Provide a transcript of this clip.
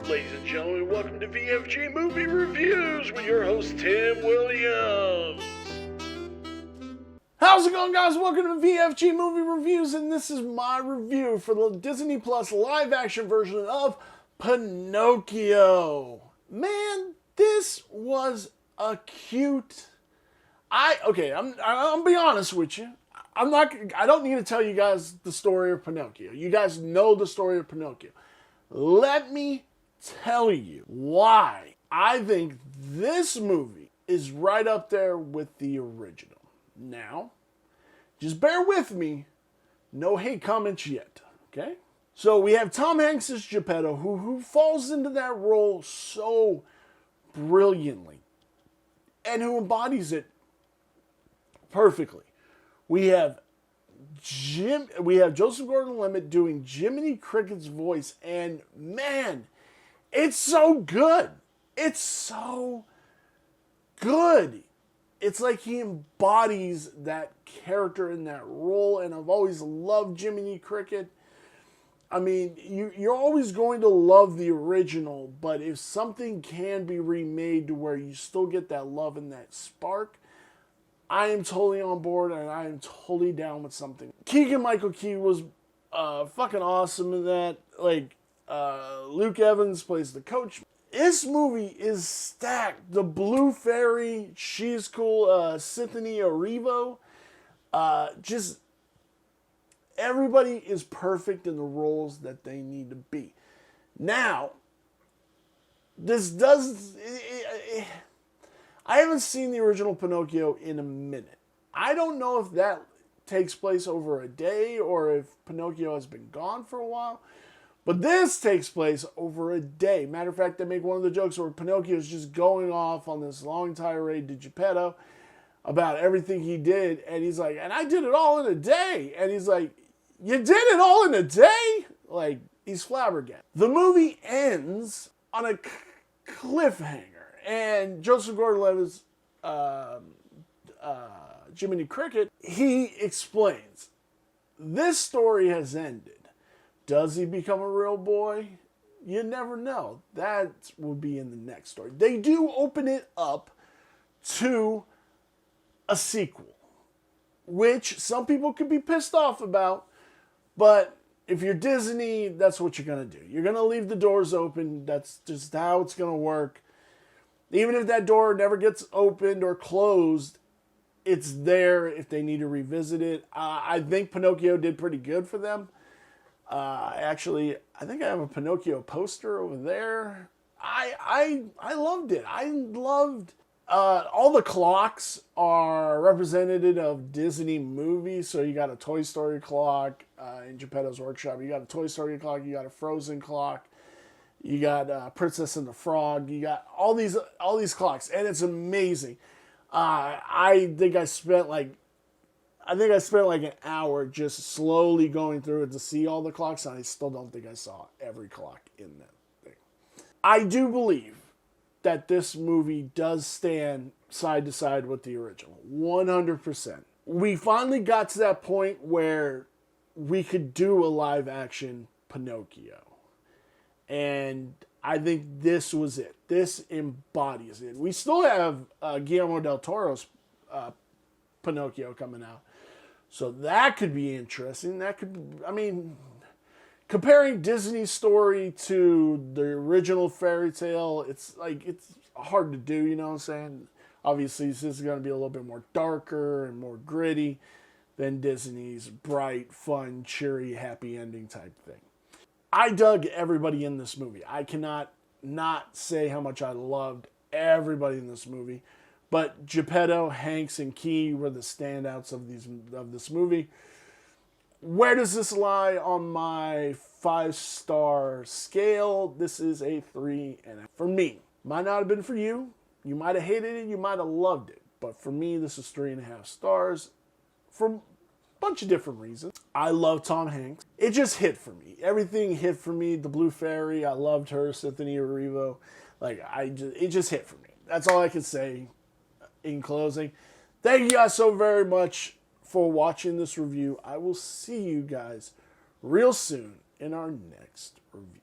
Ladies and gentlemen, welcome to VFG Movie Reviews with your host, Tim Williams. How's it going, guys? Welcome to VFG Movie Reviews, and this is my review for the Disney Plus live-action version of Pinocchio. Man, this was a cute... I'm gonna be honest with you. I don't need to tell you guys the story of Pinocchio. You guys know the story of Pinocchio. Let me tell you why I think this movie is right up there with the original. Now, just bear with me. No hate comments yet, okay? So we have Tom Hanks as Geppetto, who falls into that role so brilliantly and who embodies it perfectly. We have Joseph Gordon-Levitt doing Jiminy Cricket's voice, and man, it's so good. It's so good. It's like he embodies that character in that role, and I've always loved Jiminy Cricket. I mean, you're always going to love the original, but if something can be remade to where you still get that love and that spark, I am totally on board, and I am totally down with something. Keegan-Michael Key was fucking awesome in that. Luke Evans plays the coach. This movie is stacked. The Blue Fairy, she's cool. Cynthia Erivo. Just everybody is perfect in the roles that they need to be. Now, this does... I haven't seen the original Pinocchio in a minute. I don't know if that takes place over a day or if Pinocchio has been gone for a while. But this takes place over a day. Matter of fact, they make one of the jokes where Pinocchio is just going off on this long tirade to Geppetto about everything he did. And he's like, and I did it all in a day. And he's like, you did it all in a day? Like, he's flabbergasted. The movie ends on a cliffhanger. And Joseph Gordon-Levitt's Jiminy Cricket, he explains, this story has ended. Does he become a real boy? You never know. That will be in the next story. They do open it up to a sequel, which some people could be pissed off about, but if you're Disney, that's what you're going to do. You're going to leave the doors open. That's just how it's going to work. Even if that door never gets opened or closed, it's there if they need to revisit it. I think Pinocchio did pretty good for them. Actually, I think I have a Pinocchio poster over there. I loved it. I loved... all the clocks are representative of Disney movies. So you got a Toy Story clock in Geppetto's workshop. You got a Toy Story clock. You got a Frozen clock. You got Princess and the Frog. You got all these clocks, and it's amazing. I think I spent like an hour just slowly going through it to see all the clocks, and I still don't think I saw every clock in that thing. I do believe that this movie does stand side to side with the original, 100%. We finally got to that point where we could do a live action Pinocchio. And I think this was it. This embodies it. We still have Guillermo del Toro's Pinocchio coming out. So that could be interesting. Comparing Disney's story to the original fairy tale, it's hard to do, you know what I'm saying? Obviously, this is going to be a little bit more darker and more gritty than Disney's bright, fun, cheery, happy ending type thing. I dug everybody in this movie. I cannot not say how much I loved everybody in this movie. But Geppetto, Hanks, and Key were the standouts of this movie. Where does this lie on my 5-star scale? This is a 3.5 for me. Might not have been for you. You might have hated it. You might have loved it. But for me, this is 3.5 stars for a bunch of different reasons. I love Tom Hanks. It just hit for me. Everything hit for me. The Blue Fairy, I loved her. Cynthia Erivo. It just hit for me. That's all I can say in closing. Thank you guys so very much for watching this review. I will see you guys real soon in our next review.